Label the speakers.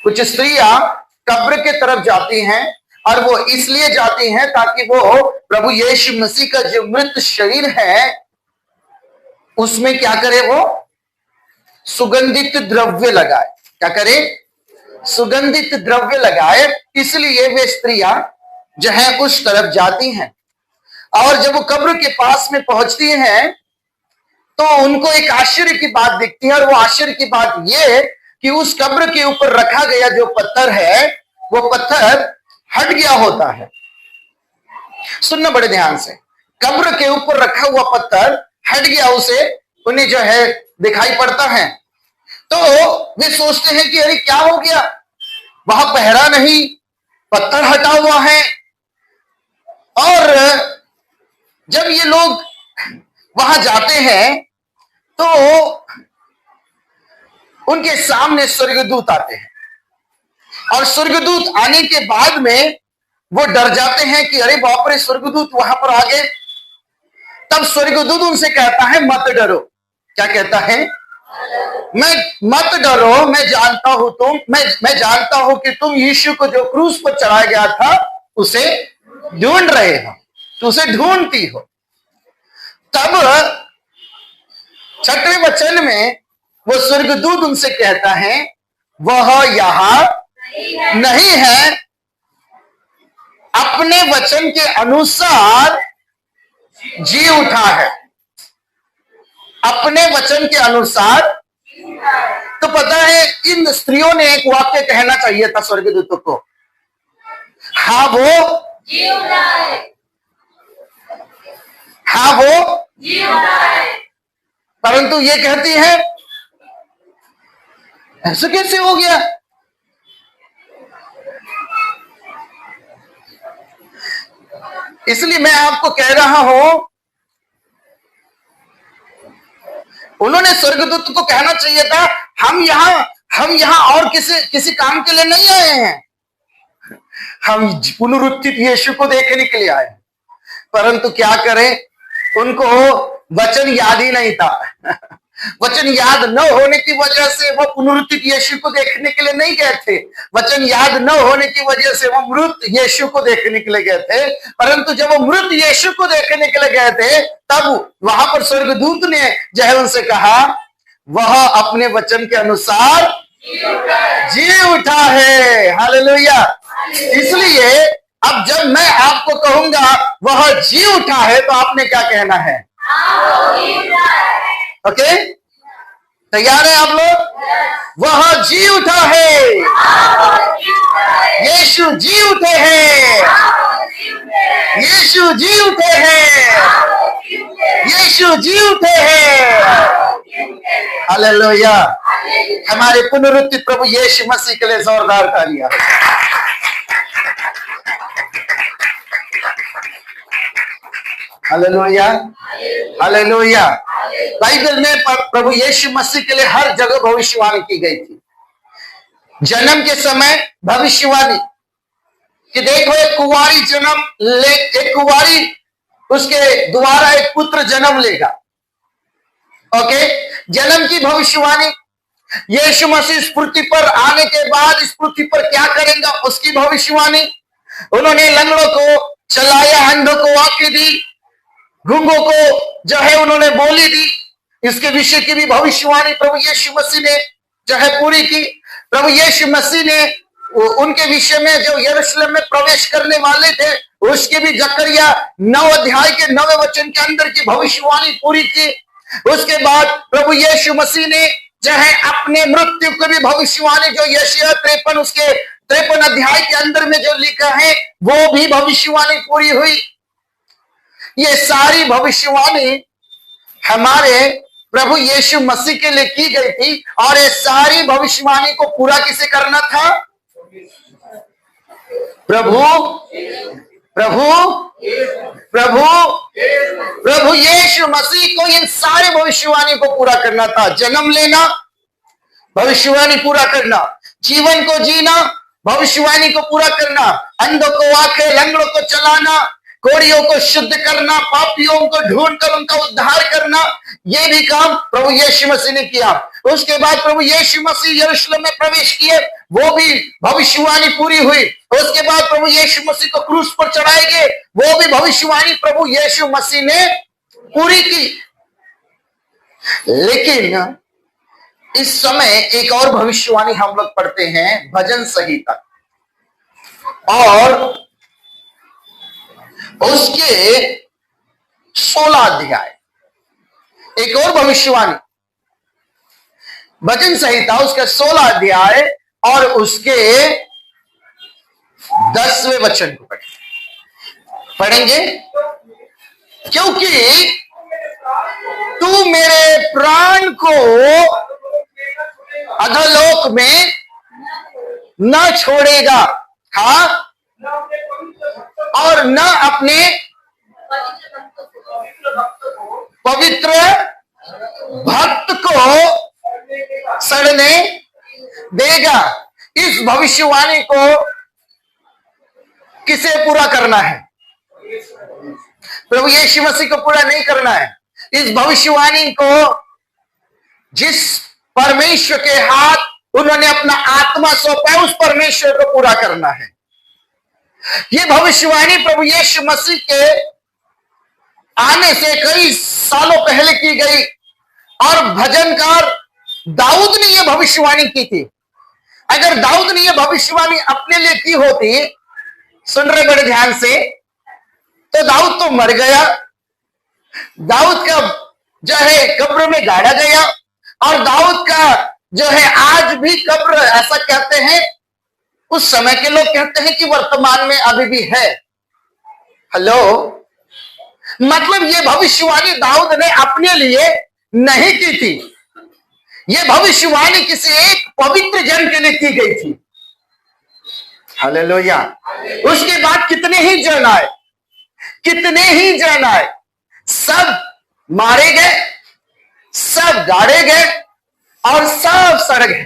Speaker 1: कुछ स्त्रियां कब्र के तरफ जाती हैं, और वो इसलिए जाती हैं ताकि वो प्रभु यीशु मसीह का जो मृत शरीर है उसमें क्या करे, वो सुगंधित द्रव्य लगाए। क्या करे? सुगंधित द्रव्य लगाए। इसलिए वे स्त्रियां जो है उस तरफ जाती हैं, और जब वो कब्र के पास में पहुंचती हैं तो उनको एक आश्चर्य की बात दिखती है, और वो आश्चर्य की बात ये कि उस कब्र के ऊपर रखा गया जो पत्थर है वो पत्थर हट गया होता है। सुनना बड़े ध्यान से, कब्र के ऊपर रखा हुआ पत्थर हट गया, उसे उन्हें जो है दिखाई पड़ता है। तो वे सोचते हैं कि अरे क्या हो गया, वहां पहरा नहीं, पत्थर हटा हुआ है। और जब ये लोग वहां जाते हैं तो उनके सामने स्वर्गदूत आते हैं, और स्वर्गदूत आने के बाद में वो डर जाते हैं कि अरे बाप रे, स्वर्गदूत वहां पर आ गए। तब स्वर्गदूत उनसे कहता है मत डरो। क्या कहता है? मैं मत डरो, मैं जानता हूं मैं जानता हूं कि तुम यीशु को जो क्रूस पर चढ़ाया गया था उसे ढूंढ रहे हो, तो उसे ढूंढती हो। तब 6वें वचन में वो स्वर्गदूत उनसे कहता है वह यहां नहीं है, अपने वचन के अनुसार जी उठा है। अपने वचन के अनुसार। तो पता है इन स्त्रियों ने एक वाक्य कहना चाहिए था स्वर्गदूतों को, हाँ वो जी उठा है, हाँ वो जी उठा है। परंतु ये कहती है ऐसा कैसे हो गया? इसलिए मैं आपको कह रहा हूं, उन्होंने स्वर्गदूत को कहना चाहिए था हम यहां और किसी काम के लिए नहीं आए हैं, हम पुनरुत्थित यीशु को देखने के लिए आए। परंतु क्या करें, उनको वचन याद ही नहीं था। वचन याद न होने की वजह से वो पुनरुत्थित यीशु को देखने के लिए नहीं गए थे। वचन याद न होने की वजह से वो मृत यीशु को देखने के लिए गए थे। परंतु जब वो मृत यीशु को देखने के लिए गए थे तब वहां पर स्वर्गदूत ने जो है उनसे कहा वह अपने वचन के अनुसार जी उठा है। हालेलुया। इसलिए अब जब मैं आपको कहूंगा वह जी उठा है तो आपने क्या कहना है? ओके, तैयार है आप लोग? वह जी उठा है, यीशु जी उठे हैं, यीशु जी उठे हैं, यीशु जी उठे हैं। हालेलुया। हमारे पुनरुत्थित प्रभु यीशु मसीह के लिए जोरदार तालियां। Hallelujah, hallelujah. बाइबल में प्रभु यीशु मसीह के लिए हर जगह भविष्यवाणी की गई थी। जन्म के समय भविष्यवाणी कि देखो एक कुंवारी उसके द्वारा एक पुत्र जन्म लेगा। ओके, जन्म की भविष्यवाणी। यीशु मसीह इस पृथ्वी पर आने के बाद इस पृथ्वी पर क्या करेंगे उसकी भविष्यवाणी। उन्होंने लंगड़ों को चलाया, अंधों को आंखें दी, गूंगों को जो है उन्होंने बोली दी। इसके विषय की भी भविष्यवाणी प्रभु यीशु मसीह ने जो है पूरी की। प्रभु यीशु मसीह ने उनके विषय में जो यरूशलेम में प्रवेश करने वाले थे उसकी भी जकरिया 9 अध्याय के 9वें वचन के अंदर की भविष्यवाणी पूरी की। उसके बाद प्रभु यीशु मसीह ने जो है अपने मृत्यु की भी भविष्यवाणी जो यशायाह 53 उसके 53 अध्याय के अंदर में जो लिखा है वो भी भविष्यवाणी पूरी हुई। ये सारी भविष्यवाणी हमारे प्रभु यीशु मसीह के लिए की गई थी, और ये सारी भविष्यवाणी को पूरा किसे करना था? प्रभु प्रभु प्रभु प्रभु यीशु मसीह को इन सारे भविष्यवाणी को पूरा करना था। जन्म लेना, भविष्यवाणी पूरा करना, जीवन को जीना, भविष्यवाणी को पूरा करना, अंधों को आंखें, लंगड़ों को चलाना, कोड़ियों को शुद्ध करना, पापियों को ढूंढकर उनका उद्धार करना, ये भी काम प्रभु यीशु मसीह ने किया। उसके बाद प्रभु यीशु मसीह यरूशलेम में प्रवेश किए, वो भी भविष्यवाणी पूरी हुई। उसके बाद प्रभु यीशु मसीह को क्रूस पर चढ़ाए गए, वो भी भविष्यवाणी प्रभु यीशु मसीह ने पूरी की। लेकिन इस समय एक और भविष्यवाणी हम लोग पढ़ते हैं, भजन संहिता और उसके 16 अध्याय। एक और भविष्यवाणी, भजन संहिता उसके 16 अध्याय और उसके 10वें वचन को पढ़ेंगे। क्योंकि तू मेरे प्राण को अधोलोक में न छोड़ेगा, हाँ, और न अपने पवित्र भक्त को सड़ने देगा। इस भविष्यवाणी को किसे पूरा करना है? प्रभु यीशु मसीह को पूरा नहीं करना है। इस भविष्यवाणी को जिस परमेश्वर के हाथ उन्होंने अपना आत्मा सौंपा है, उस परमेश्वर को पूरा करना है। यह भविष्यवाणी प्रभु यीशु मसीह के आने से कई सालों पहले की गई और भजनकार दाऊद ने यह भविष्यवाणी की थी। अगर दाऊद ने यह भविष्यवाणी अपने लिए की होती, सुन रहे बड़े ध्यान से, तो दाऊद तो मर गया, दाऊद का जो है कब्र में गाड़ा गया, और दाऊद का जो है आज भी कब्र, ऐसा कहते हैं, उस समय के लोग कहते हैं कि वर्तमान में अभी भी है। हेलो, मतलब ये भविष्यवाणी दाऊद ने अपने लिए नहीं की थी, ये भविष्यवाणी किसी एक पवित्र जन के लिए की गई थी। हालेलुया। उसके बाद कितने ही जन आए, कितने ही जन आए, सब मारे गए, सब गाड़े गए और सब सड़ गए।